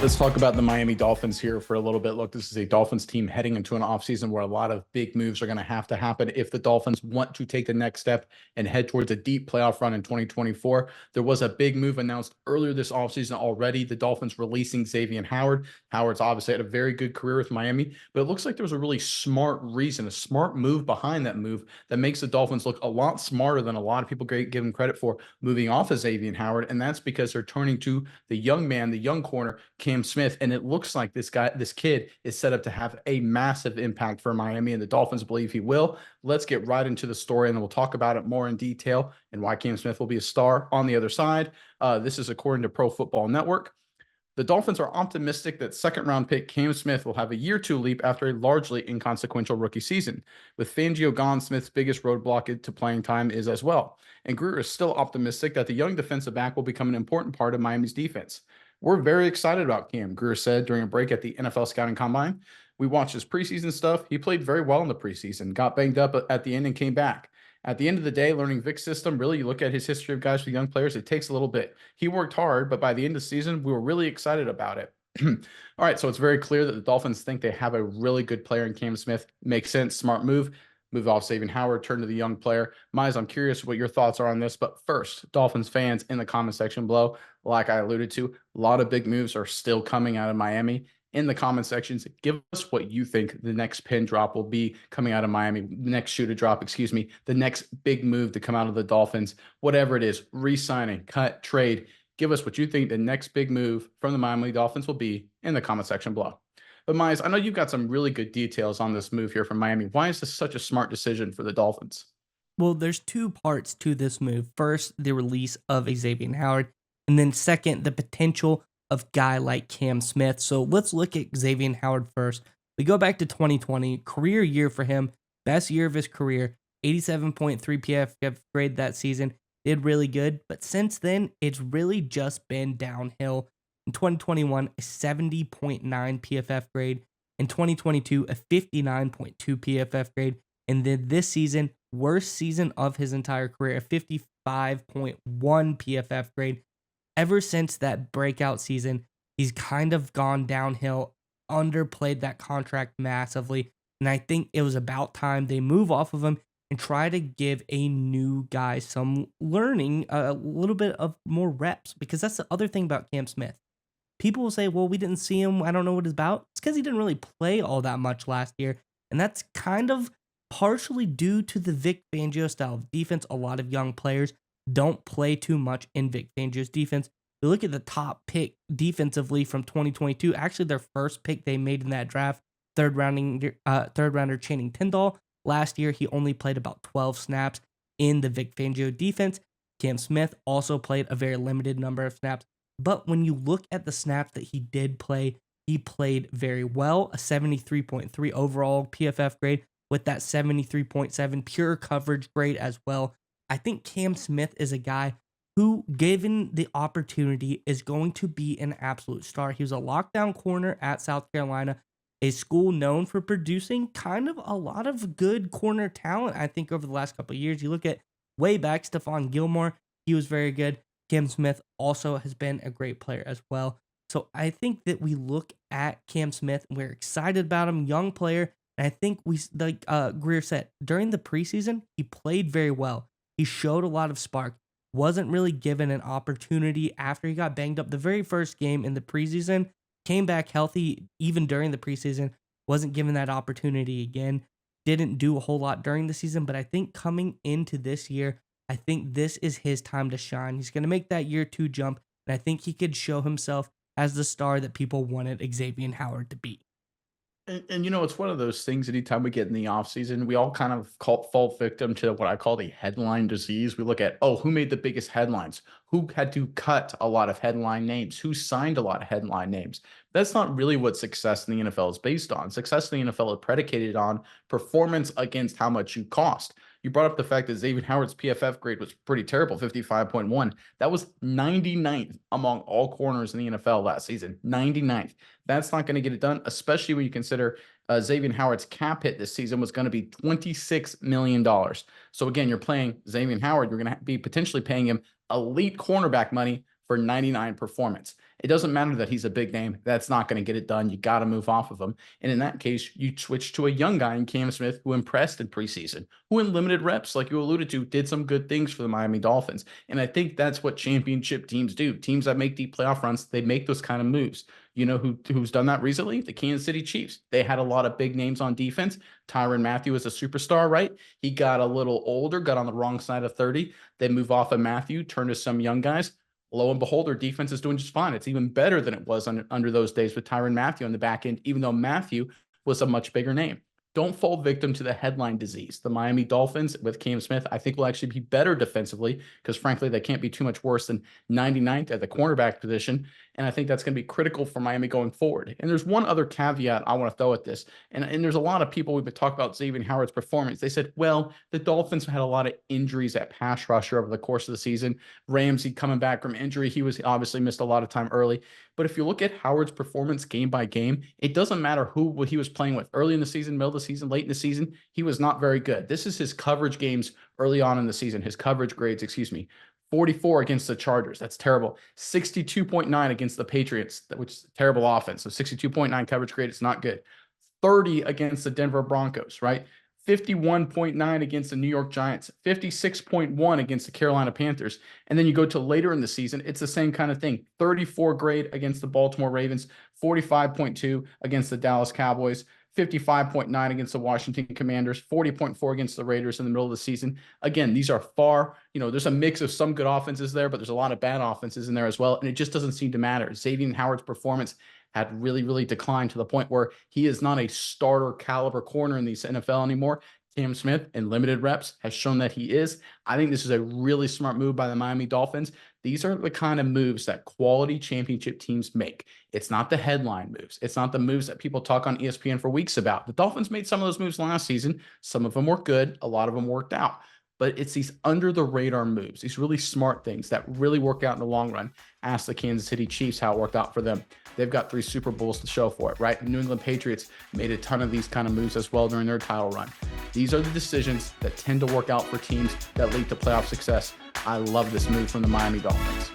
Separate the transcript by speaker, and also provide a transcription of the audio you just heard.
Speaker 1: Let's talk about the Miami Dolphins here for a little bit. Look, this is a Dolphins team heading into an offseason where a lot of big moves are going to happen if the Dolphins want to take the next step and head towards a deep playoff run in 2024. There was a big move announced earlier this offseason already. The Dolphins releasing Xavier Howard. Howard's obviously had a very good career with Miami, but it looks like there was a really smart reason, a smart move behind that move that makes the Dolphins look a lot smarter than a lot of people give them credit for moving off of Xavier Howard. And that's because they're turning to the young man, the young corner, Cam Smith, and it looks like this kid is set up to have a massive impact for Miami, and the Dolphins believe he will. Let's get right into the story, and then we'll talk about it more in detail and why Cam Smith will be a star on the other side. This is according to Pro Football Network. The Dolphins are optimistic that second-round pick Cam Smith will have a year-two leap after a largely inconsequential rookie season. With Fangio gone, Smith's biggest roadblock to playing time is as well. And Greer is still optimistic that the young defensive back will become an important part of Miami's defense. We're very excited about Cam, Greer said during a break at the NFL Scouting Combine. We watched his preseason stuff. He played very well in the preseason, got banged up at the end and came back. At the end of the day, learning Vic's system, really, you look at his history of guys with young players, it takes a little bit. He worked hard, but by the end of the season, we were really excited about it. All right, so it's very clear that the Dolphins think they have a really good player in Cam Smith. Makes sense, smart move. Move off Xavier Howard, turn to the young player. Miles, I'm curious what your thoughts are on this. But first, Dolphins fans in the comment section below, like I alluded to, a lot of big moves are still coming out of Miami. In the comment sections, give us what you think the next pin drop will be coming out of Miami, the next shoe to drop, the next big move to come out of the Dolphins, whatever it is, re-signing, cut, trade. Give us what you think the next big move from the Miami Dolphins will be in the comment section below. But Miles, I know you've got some really good details on this move here from Miami. Why is this such a smart decision for the Dolphins?
Speaker 2: Well, there's two parts to this move. First, the release of Xavier Howard, and then second, the potential of guy like Cam Smith. So let's look at Xavier Howard first. We go back to 2020, career year for him, best year of his career, 87.3 PFF grade that season. Did really good, but since then, it's really just been downhill. In 2021, a 70.9 PFF grade. In 2022, a 59.2 PFF grade. And then this season, worst season of his entire career, a 55.1 PFF grade. Ever since that breakout season, he's kind of gone downhill, underplayed that contract massively. And I think it was about time they move off of him and try to give a new guy some learning, a little bit of more reps, because that's the other thing about Cam Smith. People will say, well, we didn't see him. I don't know what it's about. It's because he didn't really play all that much last year. And that's kind of partially due to the Vic Fangio style of defense. A lot of young players don't play too much in Vic Fangio's defense. You look at the top pick defensively from 2022, actually their first pick they made in that draft, third rounder Channing Tindall. Last year, he only played about 12 snaps in the Vic Fangio defense. Cam Smith also played a very limited number of snaps. But when you look at the snaps that he did play, he played very well, a 73.3 overall PFF grade with that 73.7 pure coverage grade as well. I think Cam Smith is a guy who, given the opportunity, is going to be an absolute star. He was a lockdown corner at South Carolina, a school known for producing kind of a lot of good corner talent, I think, over the last couple of years. You look at way back, Stephon Gilmore, he was very good. Cam Smith also has been a great player as well. So I think that we look at Cam Smith, and we're excited about him, young player. And I think we, like Greer said, during the preseason, he played very well. He showed a lot of spark. Wasn't really given an opportunity after he got banged up the very first game in the preseason. Came back healthy even during the preseason. Wasn't given that opportunity again. Didn't do a whole lot during the season. But I think coming into this year, I think this is his time to shine. He's going to make that year two jump. And I think he could show himself as the star that people wanted Xavier Howard to be.
Speaker 1: And it's one of those things anytime we get in the offseason, we all kind of fall victim to what I call the headline disease. We look at, oh, who made the biggest headlines? Who had to cut a lot of headline names? Who signed a lot of headline names? That's not really what success in the NFL is based on. Success in the NFL is predicated on performance against how much you cost. You brought up the fact that Xavier Howard's PFF grade was pretty terrible, 55.1. That was 99th among all corners in the NFL last season, 99th. That's not going to get it done, especially when you consider Xavier Howard's cap hit this season was going to be $26 million. So again, you're playing Xavier Howard, you're going to be potentially paying him elite cornerback money for 99 performance. It doesn't matter that he's a big name. That's not going to get it done. You got to move off of him. And in that case, you switch to a young guy in Cam Smith who impressed in preseason, who in limited reps, like you alluded to, did some good things for the Miami Dolphins. And I think that's what championship teams do. Teams that make deep playoff runs, they make those kind of moves. You know who's done that recently? The Kansas City Chiefs. They had a lot of big names on defense. Tyrann Mathieu is a superstar, right? He got a little older, got on the wrong side of 30. They move off of Mathieu, turn to some young guys. Lo and behold, their defense is doing just fine. It's even better than it was under those days with Tyrann Mathieu on the back end, even though Mathieu was a much bigger name. Don't fall victim to the headline disease. The Miami Dolphins with Cam Smith, I think, will actually be better defensively because, frankly, they can't be too much worse than 99th at the cornerback position. And I think that's going to be critical for Miami going forward. And there's one other caveat I want to throw at this. And there's a lot of people we've been talking about Xavier Howard's performance. They said, well, the Dolphins had a lot of injuries at pass rusher over the course of the season. Ramsey coming back from injury, he was obviously missed a lot of time early. But if you look at Howard's performance game by game, it doesn't matter who he was playing with early in the season, middle of the season, late in the season. He was not very good. This is his coverage games early on in the season, his coverage grades, 44 against the Chargers. That's terrible. 62.9 against the Patriots, which is a terrible offense. So 62.9 coverage grade, it's not good. 30 against the Denver Broncos, right? 51.9 against the New York Giants, 56.1 against the Carolina Panthers. And then you go to later in the season, it's the same kind of thing. 34 grade against the Baltimore Ravens, 45.2 against the Dallas Cowboys, 55.9 against the Washington Commanders, 40.4 against the Raiders in the middle of the season. Again, these are far, there's a mix of some good offenses there, but there's a lot of bad offenses in there as well. And it just doesn't seem to matter. Xavier Howard's performance had really, really declined to the point where he is not a starter caliber corner in the NFL anymore. Cam Smith, in limited reps, has shown that he is. I think this is a really smart move by the Miami Dolphins. These are the kind of moves that quality championship teams make. It's not the headline moves. It's not the moves that people talk on ESPN for weeks about. The Dolphins made some of those moves last season. Some of them were good. A lot of them worked out. But it's these under the radar moves, these really smart things that really work out in the long run. Ask the Kansas City Chiefs how it worked out for them. They've got 3 Super Bowls to show for it, right? The New England Patriots made a ton of these kind of moves as well during their title run. These are the decisions that tend to work out for teams that lead to playoff success. I love this move from the Miami Dolphins.